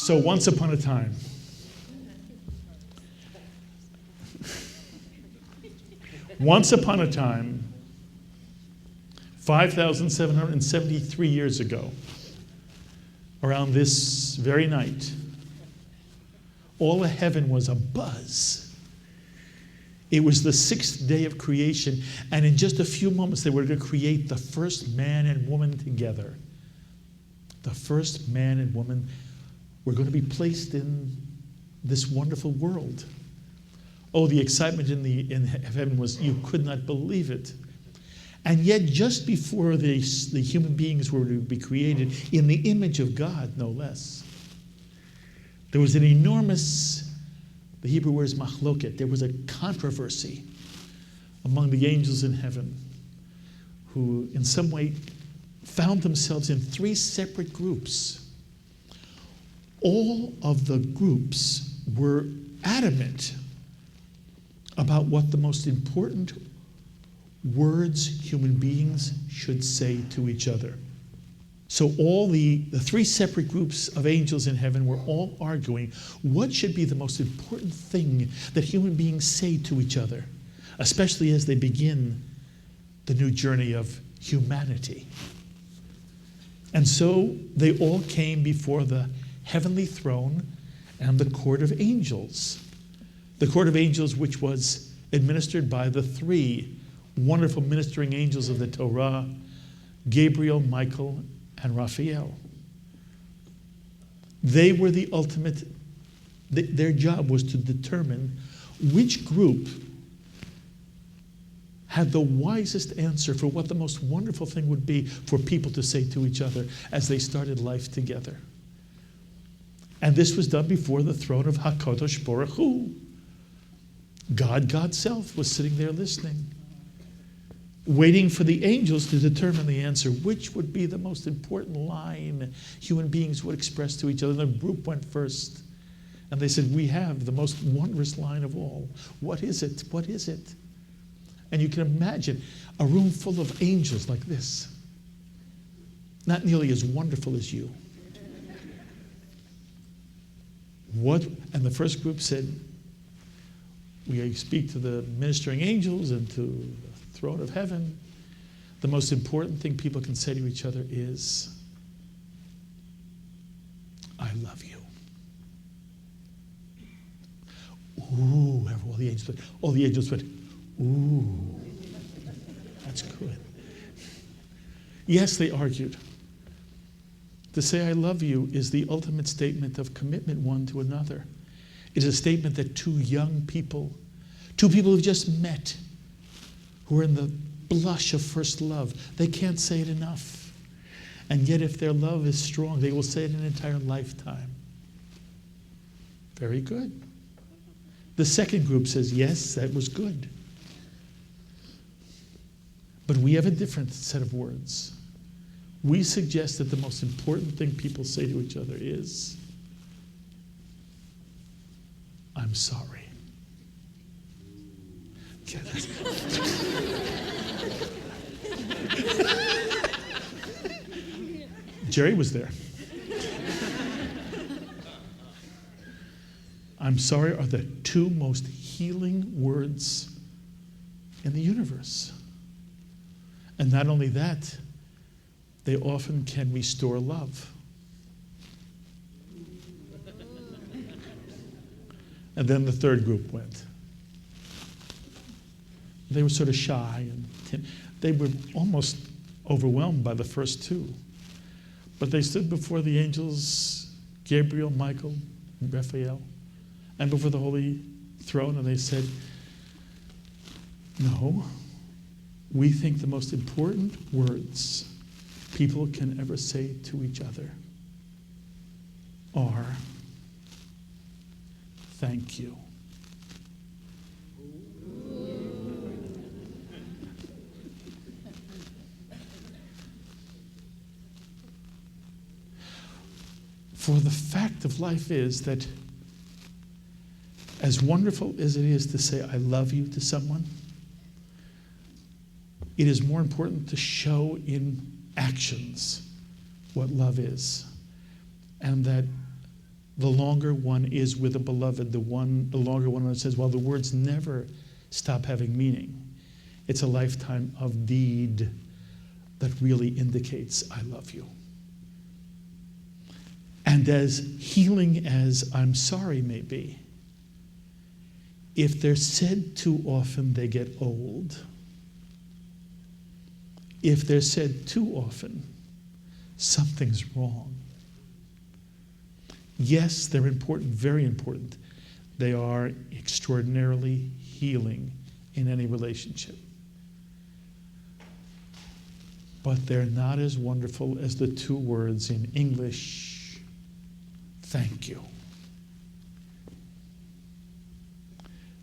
So once upon a time, once upon a time, 5,773 years ago, around this very night, all of heaven was abuzz. It was the sixth day of creation, and in just a few moments they were going to create the first man and woman together. The first man and woman were going to be placed in this wonderful world. Oh, the excitement in heaven was, you could not believe it. And yet, just before the human beings were to be created in the image of God, no less, there was an enormous, the Hebrew word is machloket, there was a controversy among the angels in heaven who in some way found themselves in three separate groups. All of the groups were adamant about what the most important words human beings should say to each other. So all the three separate groups of angels in heaven were all arguing what should be the most important thing that human beings say to each other, especially as they begin the new journey of humanity. And so they all came before the heavenly throne and the court of angels. The court of angels, which was administered by the three wonderful ministering angels of the Torah, Gabriel, Michael, and Raphael. They were the ultimate, their job was to determine which group had the wisest answer for what the most wonderful thing would be for people to say to each other as they started life together. And this was done before the throne of HaKadosh Baruch Hu. God's self was sitting there listening, waiting for the angels to determine the answer, which would be the most important line human beings would express to each other. And the group went first, and they said, we have the most wondrous line of all. What is it? What is it? And you can imagine a room full of angels like this, not nearly as wonderful as you. What? And the first group said, we speak to the ministering angels and to the throne of heaven. The most important thing people can say to each other is, I love you. Ooh, all the angels went, ooh, that's good. Yes, they argued. To say I love you is the ultimate statement of commitment one to another. It is a statement that two people who've just met, who are in the blush of first love, they can't say it enough. And yet if their love is strong, they will say it an entire lifetime. Very good. The second group says, yes, that was good. But we have a different set of words. We suggest that the most important thing people say to each other is, I'm sorry. Yeah, Jerry was there. I'm sorry are the two most healing words in the universe. And not only that, they often can restore love. And then the third group went. They were sort of shy and they were almost overwhelmed by the first two. But they stood before the angels, Gabriel, Michael, and Raphael, and before the holy throne, and they said, no, we think the most important words people can ever say to each other are, thank you. For the fact of life is that as wonderful as it is to say I love you to someone, it is more important to show in actions what love is. And that the longer one is with a beloved, the longer one says, well, the words never stop having meaning. It's a lifetime of deed that really indicates, I love you. And as healing as I'm sorry may be, if they're said too often, they get old. If they're said too often, something's wrong. Yes, they're important, very important. They are extraordinarily healing in any relationship. But they're not as wonderful as the two words in English, thank you.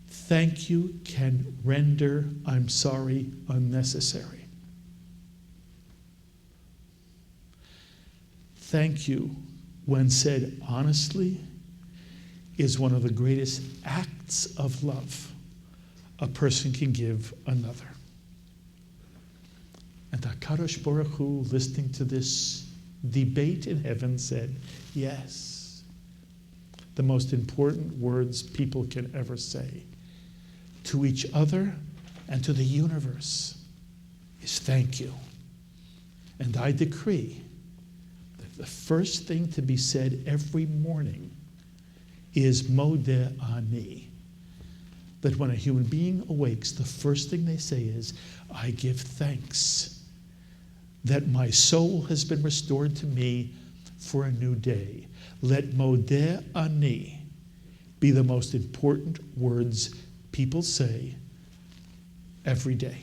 Thank you can render I'm sorry unnecessary. Thank you, when said honestly, is one of the greatest acts of love a person can give another. And HaKadosh Baruch Hu, listening to this debate in heaven, said, yes, the most important words people can ever say to each other and to the universe is thank you. And I decree that the first thing to be said every morning is Modeh Ani. That when a human being awakes, the first thing they say is, I give thanks that my soul has been restored to me for a new day. Let Modeh Ani be the most important words people say every day.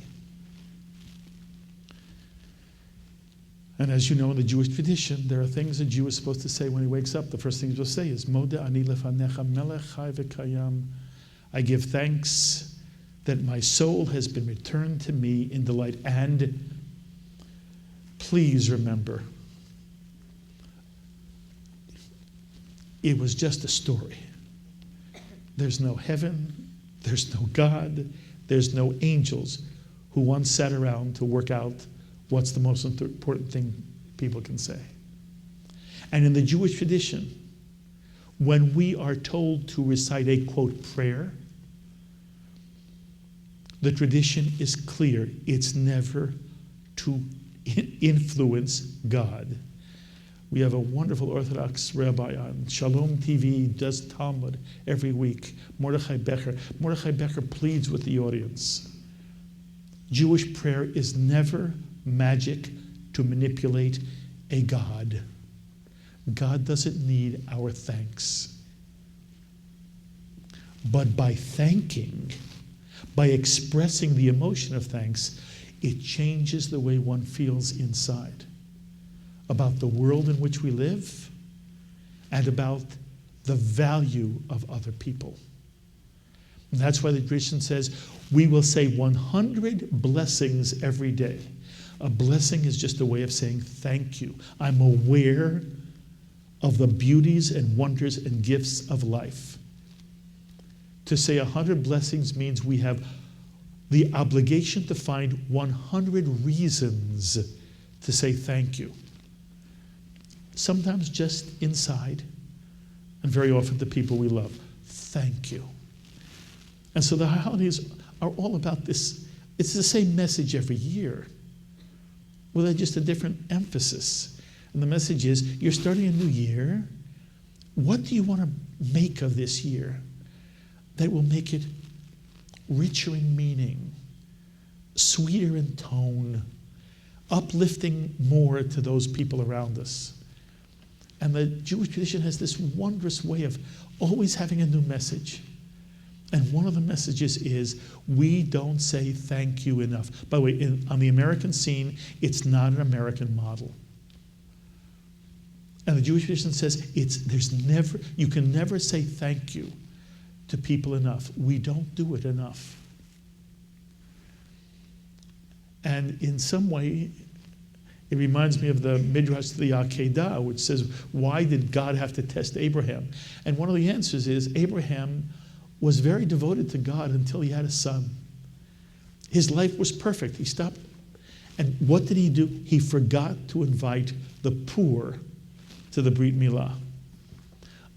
And as you know, in the Jewish tradition, there are things a Jew is supposed to say when he wakes up. The first thing he'll say is, Modeh Ani lefanecha melech chai v'kayam. I give thanks that my soul has been returned to me in delight. And please remember, it was just a story. There's no heaven, there's no God, there's no angels who once sat around to work out what's the most important thing people can say. And in the Jewish tradition, when we are told to recite a, quote, prayer, the tradition is clear. It's never to influence God. We have a wonderful Orthodox rabbi on Shalom TV, does Talmud every week, Mordechai Becher. Mordechai Becher pleads with the audience. Jewish prayer is never magic to manipulate a God. God doesn't need our thanks. But by thanking, by expressing the emotion of thanks, it changes the way one feels inside about the world in which we live and about the value of other people. And that's why the tradition says we will say 100 blessings every day. A blessing is just a way of saying thank you. I'm aware of the beauties and wonders and gifts of life. To say 100 blessings means we have the obligation to find 100 reasons to say thank you. Sometimes just inside, and very often to people we love. Thank you. And so the holidays are all about this. It's the same message every year, with just a different emphasis. And the message is, you're starting a new year. What do you want to make of this year that will make it richer in meaning, sweeter in tone, uplifting more to those people around us? And the Jewish tradition has this wondrous way of always having a new message. And one of the messages is, we don't say thank you enough. By the way, on the American scene, it's not an American model. And the Jewish tradition says you can never say thank you to people enough. We don't do it enough. And in some way, it reminds me of the Midrash, the Akedah, which says, why did God have to test Abraham? And one of the answers is, Abraham was very devoted to God until he had a son. His life was perfect. He stopped. And what did he do? He forgot to invite the poor to the Brit Milah.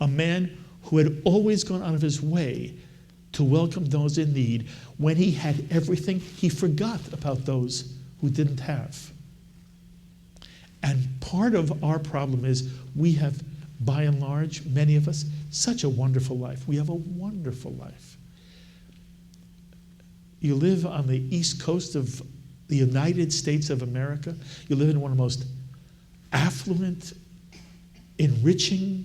a man who had always gone out of his way to welcome those in need. When he had everything, he forgot about those who didn't have. And part of our problem is we have, by and large, many of us, such a wonderful life. We have a wonderful life. You live on the East Coast of the United States of America. You live in one of the most affluent, enriching,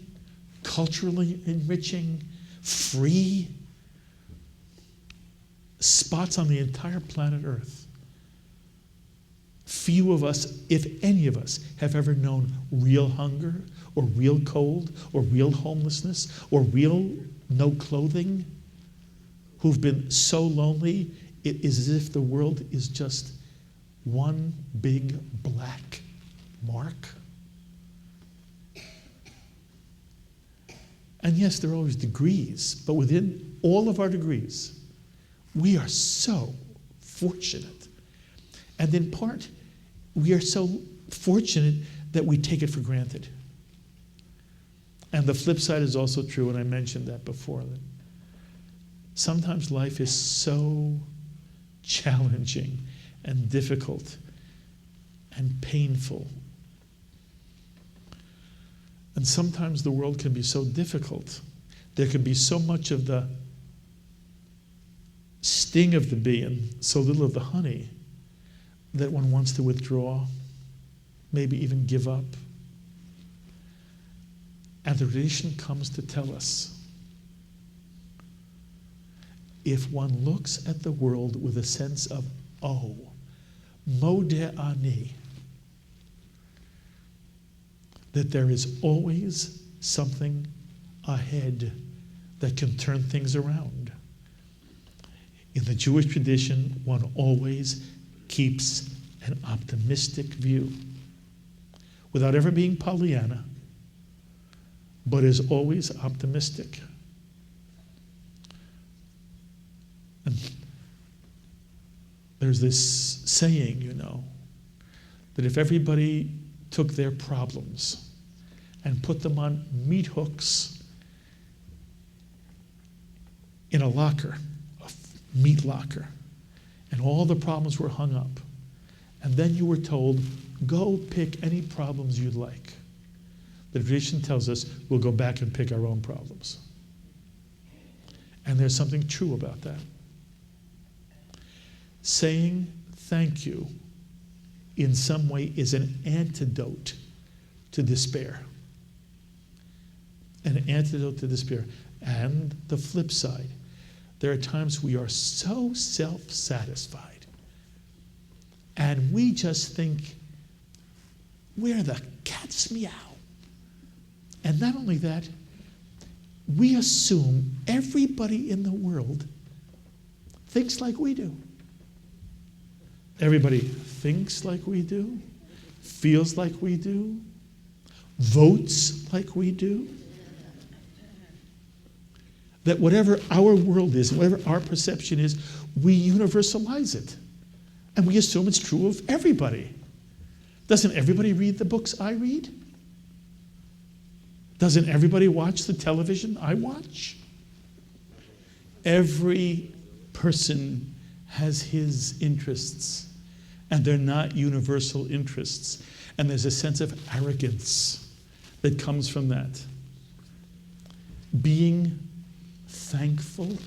culturally enriching, free spots on the entire planet Earth. Few of us, if any of us, have ever known real hunger or real cold or real homelessness or real no clothing, who've been so lonely it is as if the world is just one big black mark. And yes, there are always degrees, but within all of our degrees, we are so fortunate. And in part, we are so fortunate that we take it for granted. And the flip side is also true, and I mentioned that before. That sometimes life is so challenging and difficult and painful. And sometimes the world can be so difficult. There can be so much of the sting of the bee and so little of the honey that one wants to withdraw, maybe even give up. And the tradition comes to tell us, if one looks at the world with a sense of, oh, modeh ani, that there is always something ahead that can turn things around. In the Jewish tradition, one always keeps an optimistic view without ever being Pollyanna, but is always optimistic. And there's this saying, that if everybody took their problems and put them on meat hooks in a locker, a meat locker, and all the problems were hung up, and then you were told, go pick any problems you'd like. The tradition tells us we'll go back and pick our own problems. And there's something true about that. Saying thank you in some way is an antidote to despair. An antidote to despair. And the flip side, there are times we are so self-satisfied and we just think, we're the cat's meow. And not only that, we assume everybody in the world thinks like we do. Everybody thinks like we do, feels like we do, votes like we do. That whatever our world is, whatever our perception is, we universalize it. And we assume it's true of everybody. Doesn't everybody read the books I read? Doesn't everybody watch the television I watch? Every person has his interests, and they're not universal interests. And there's a sense of arrogance that comes from that. Being thankful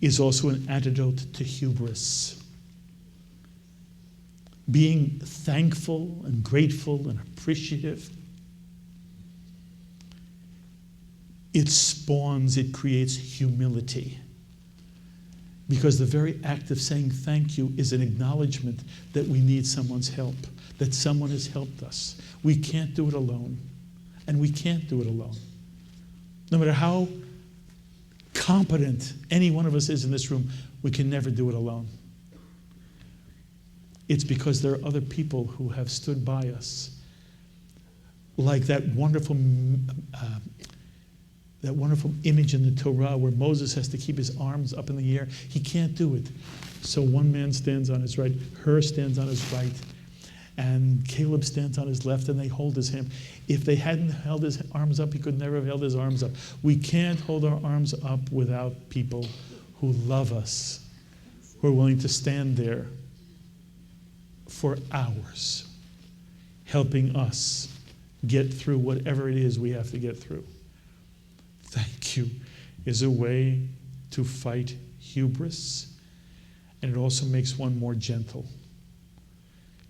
is also an antidote to hubris. Being thankful and grateful and appreciative, it creates humility. Because the very act of saying thank you is an acknowledgement that we need someone's help, that someone has helped us. We can't do it alone, and we can't do it alone. No matter how competent any one of us is in this room, we can never do it alone. It's because there are other people who have stood by us, like that wonderful image in the Torah where Moses has to keep his arms up in the air. He can't do it. So one man stands on his right, Hur stands on his right, And Caleb stands on his left and they hold his hand. If they hadn't held his arms up, he could never have held his arms up. We can't hold our arms up without people who love us, who are willing to stand there for hours, helping us get through whatever it is we have to get through. Thank you is a way to fight hubris, and it also makes one more gentle.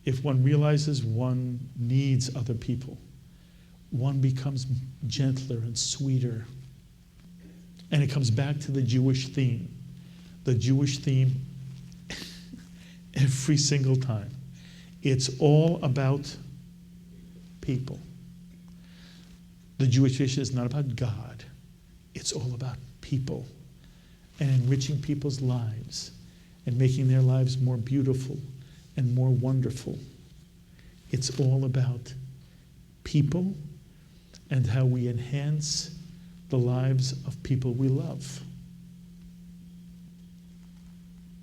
If one realizes one needs other people, one becomes gentler and sweeter. And it comes back to the Jewish theme. The Jewish theme every single time. It's all about people. The Jewish tradition is not about God. It's all about people and enriching people's lives and making their lives more beautiful and more wonderful. It's all about people and how we enhance the lives of people we love.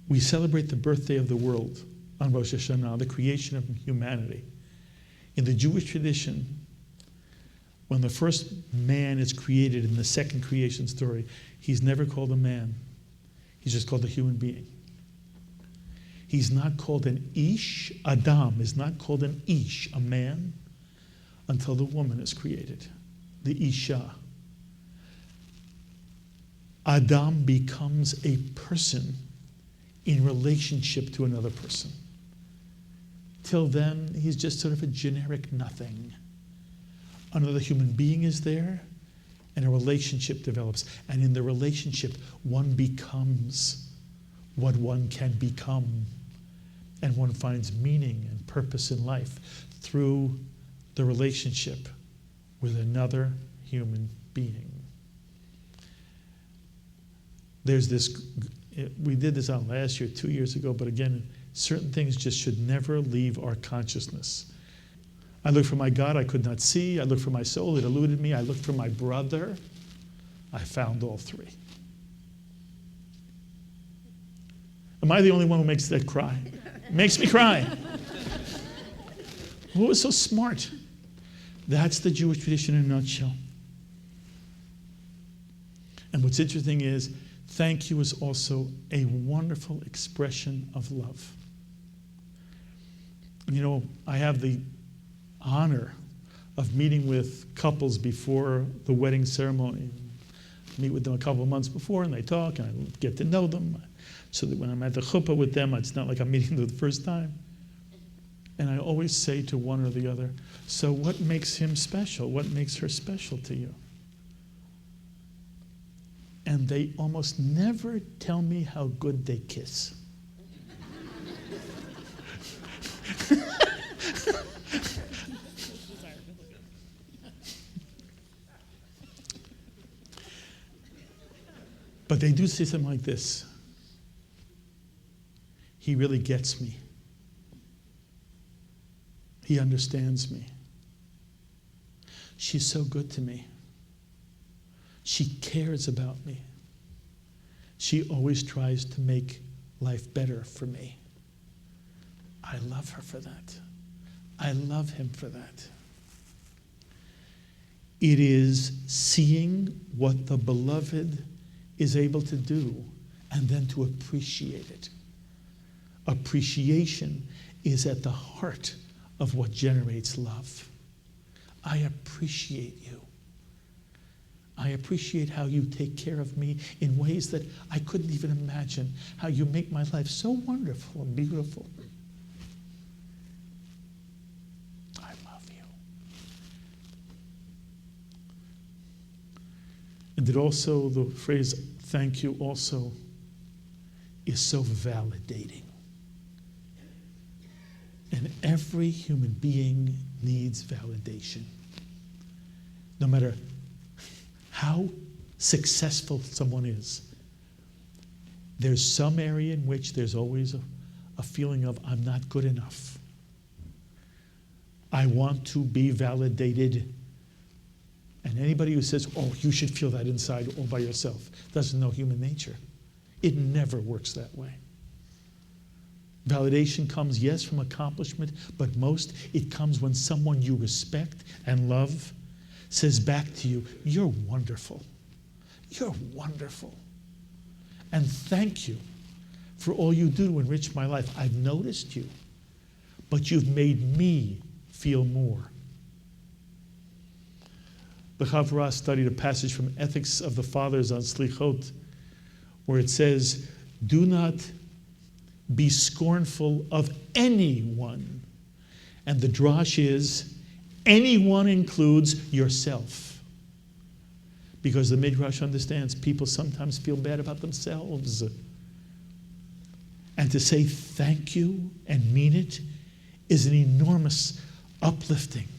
We celebrate the birthday of the world on Rosh Hashanah, the creation of humanity. In the Jewish tradition, when the first man is created in the second creation story, he's never called a man. He's just called a human being. He's not called an ish. Adam is not called an ish, a man, until the woman is created, the isha. Adam becomes a person in relationship to another person. Till then, he's just sort of a generic nothing. Another human being is there, and a relationship develops. And in the relationship, one becomes what one can become. And one finds meaning and purpose in life through the relationship with another human being. There's this, we did this out last year, 2 years ago, but again, certain things just should never leave our consciousness. I looked for my God, I could not see. I looked for my soul, it eluded me. I looked for my brother, I found all three. Am I the only one who makes that cry? It makes me cry. Who was so smart? That's the Jewish tradition in a nutshell. And what's interesting is, thank you is also a wonderful expression of love. You know, I have the honor of meeting with couples before the wedding ceremony. I meet with them a couple of months before, and they talk, and I get to know them, so that when I'm at the chuppah with them, it's not like I'm meeting them the first time. And I always say to one or the other, so what makes him special? What makes her special to you? And they almost never tell me how good they kiss. But they do say something like this. He really gets me. He understands me. She's so good to me. She cares about me. She always tries to make life better for me. I love her for that. I love him for that. It is seeing what the beloved is able to do and then to appreciate it. Appreciation is at the heart of what generates love. I appreciate you. I appreciate how you take care of me in ways that I couldn't even imagine, how you make my life so wonderful and beautiful. I love you. And that also the phrase, thank you also, is so validating. And every human being needs validation. No matter how successful someone is, there's some area in which there's always a feeling of, I'm not good enough. I want to be validated. And anybody who says, oh, you should feel that inside all by yourself, doesn't know human nature. It never works that way. Validation comes, yes, from accomplishment, but most it comes when someone you respect and love says back to you, "You're wonderful. You're wonderful. And thank you for all you do to enrich my life. I've noticed you, but you've made me feel more." The Chavurot studied a passage from Ethics of the Fathers on Slichot, where it says, "Do not be scornful of anyone." And the drash is, anyone includes yourself. Because the Midrash understands people sometimes feel bad about themselves. And to say thank you and mean it is an enormous uplifting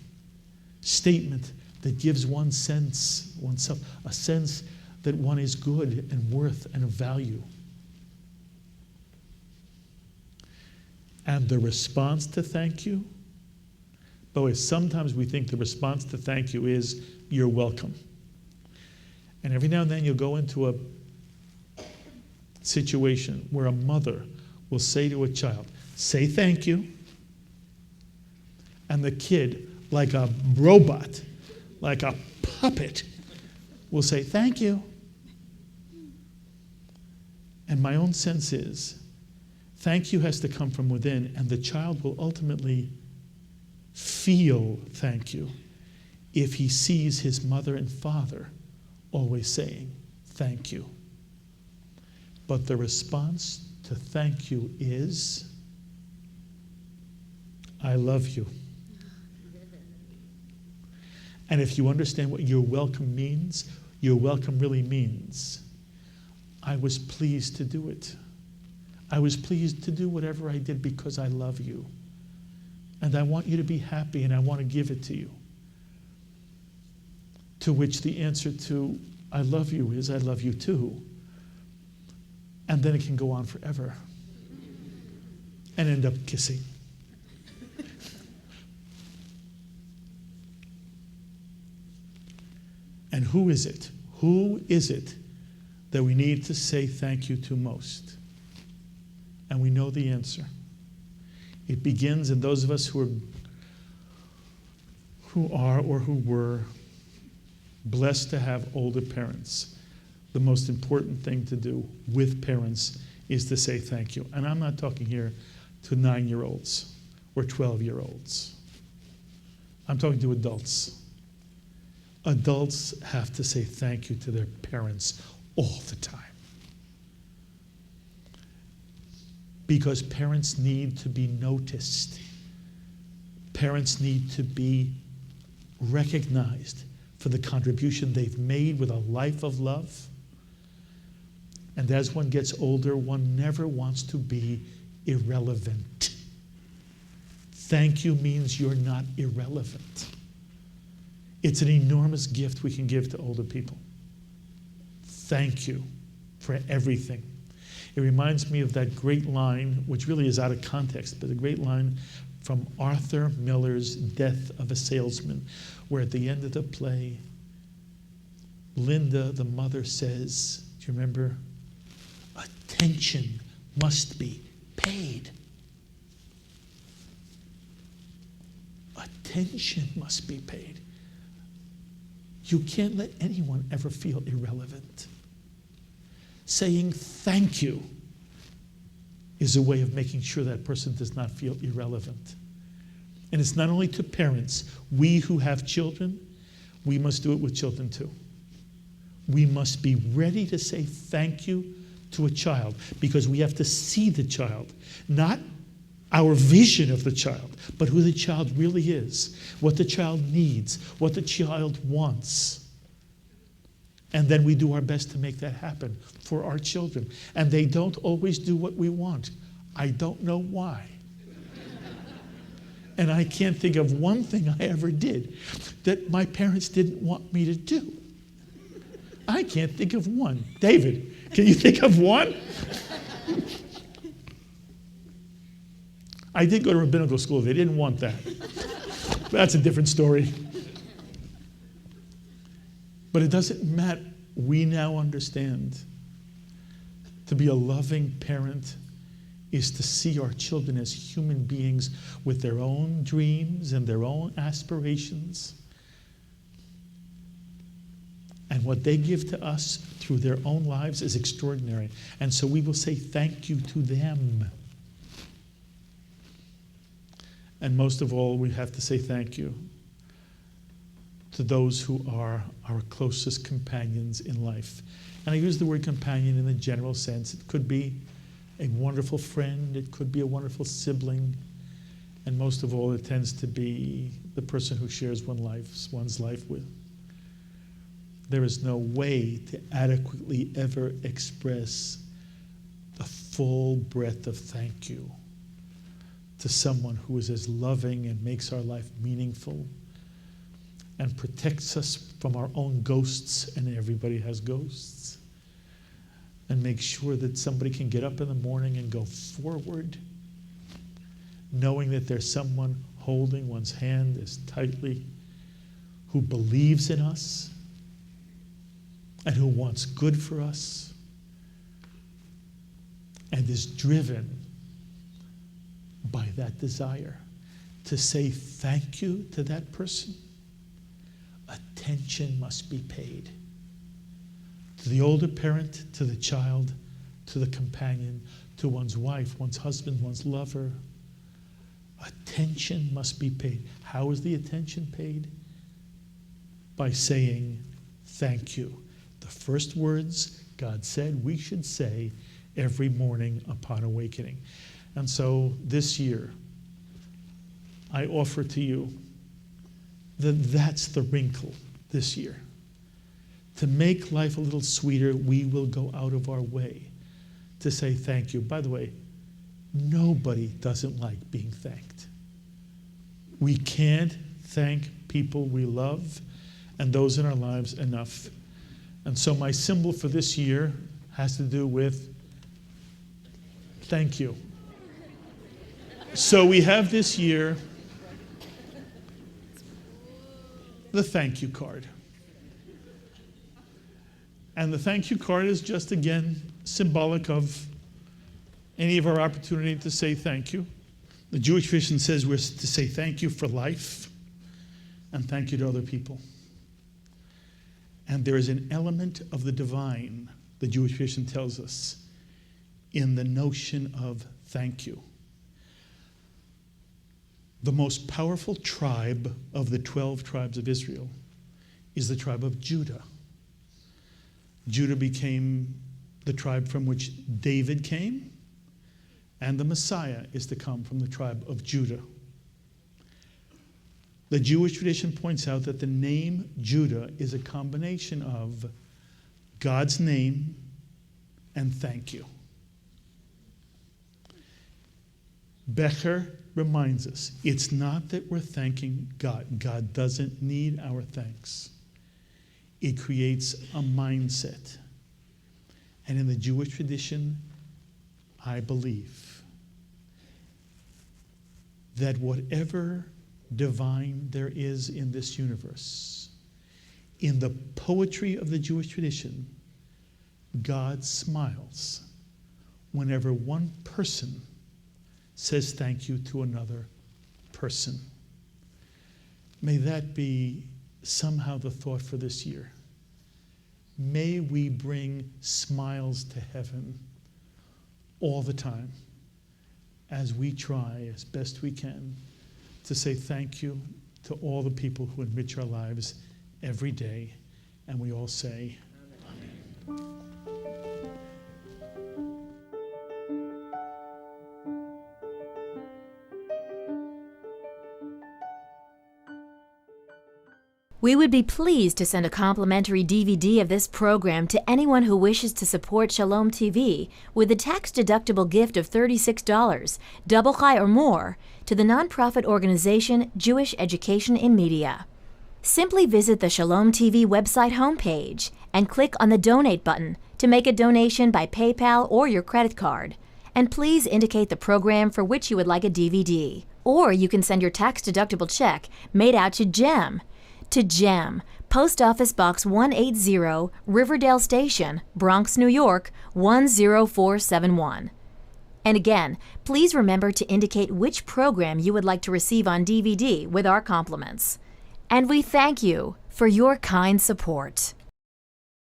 statement that gives oneself a sense that one is good and worth and of value. And the response to thank you, but sometimes we think the response to thank you is, "You're welcome." And every now and then you'll go into a situation where a mother will say to a child, "Say thank you." And the kid, like a robot, like a puppet, will say, "Thank you." And my own sense is, thank you has to come from within, and the child will ultimately feel thank you if he sees his mother and father always saying thank you. But the response to thank you is, "I love you." And if you understand what "you're welcome" means, "you're welcome" really means, I was pleased to do it. I was pleased to do whatever I did because I love you. And I want you to be happy, and I want to give it to you. To which the answer to "I love you" is, "I love you too." And then it can go on forever and end up kissing. And who is it? Who is it that we need to say thank you to most? And we know the answer. It begins in those of us who are or who were blessed to have older parents. The most important thing to do with parents is to say thank you. And I'm not talking here to 9-year-olds or 12-year-olds. I'm talking to adults. Adults have to say thank you to their parents all the time. Because parents need to be noticed. Parents need to be recognized for the contribution they've made with a life of love. And as one gets older, one never wants to be irrelevant. Thank you means you're not irrelevant. It's an enormous gift we can give to older people. Thank you for everything. It reminds me of that great line, which really is out of context, but a great line from Arthur Miller's Death of a Salesman, where at the end of the play, Linda, the mother, says, do you remember? "Attention must be paid. Attention must be paid." You can't let anyone ever feel irrelevant. Saying thank you is a way of making sure that person does not feel irrelevant. And it's not only to parents. We who have children, we must do it with children too. We must be ready to say thank you to a child because we have to see the child, not our vision of the child, but who the child really is, what the child needs, what the child wants. And then we do our best to make that happen for our children. And they don't always do what we want. I don't know why. And I can't think of one thing I ever did that my parents didn't want me to do. I can't think of one. David, can you think of one? I did go to rabbinical school. They didn't want that. But that's a different story. But it doesn't matter. We now understand to be a loving parent is to see our children as human beings with their own dreams and their own aspirations. And what they give to us through their own lives is extraordinary. And so we will say thank you to them. And most of all, we have to say thank you to those who are our closest companions in life. And I use the word companion in the general sense. It could be a wonderful friend, it could be a wonderful sibling, and most of all, it tends to be the person who shares one's life with. There is no way to adequately ever express the full breadth of thank you to someone who is as loving and makes our life meaningful and protects us from our own ghosts, and everybody has ghosts, and makes sure that somebody can get up in the morning and go forward, knowing that there's someone holding one's hand as tightly, who believes in us and who wants good for us and is driven by that desire to say thank you to that person. Attention must be paid to the older parent, to the child, to the companion, to one's wife, one's husband, one's lover. Attention must be paid. How is the attention paid? By saying thank you. The first words God said we should say every morning upon awakening. And so this year, I offer to you that's the wrinkle this year. To make life a little sweeter, we will go out of our way to say thank you. By the way, nobody doesn't like being thanked. We can't thank people we love and those in our lives enough. And so my symbol for this year has to do with thank you. So we have this year the thank you card. And the thank you card is just, again, symbolic of any of our opportunity to say thank you. The Jewish tradition says we're to say thank you for life and thank you to other people. And there is an element of the divine, the Jewish tradition tells us, in the notion of thank you. The most powerful tribe of the 12 tribes of Israel is the tribe of Judah. Judah became the tribe from which David came, and the Messiah is to come from the tribe of Judah. The Jewish tradition points out that the name Judah is a combination of God's name and thank you. Becher reminds us, it's not that we're thanking God. God doesn't need our thanks. It creates a mindset. And in the Jewish tradition, I believe that whatever divine there is in this universe, in the poetry of the Jewish tradition, God smiles whenever one person says thank you to another person. May that be somehow the thought for this year. May we bring smiles to heaven all the time as we try as best we can to say thank you to all the people who enrich our lives every day. And we all say, Amen. We would be pleased to send a complimentary DVD of this program to anyone who wishes to support Shalom TV with a tax-deductible gift of $36, double chai or more, to the nonprofit organization Jewish Education in Media. Simply visit the Shalom TV website homepage and click on the Donate button to make a donation by PayPal or your credit card. And please indicate the program for which you would like a DVD. Or you can send your tax-deductible check made out to GEM, Post Office Box 180, Riverdale Station, Bronx, New York, 10471. And again, please remember to indicate which program you would like to receive on DVD with our compliments. And we thank you for your kind support.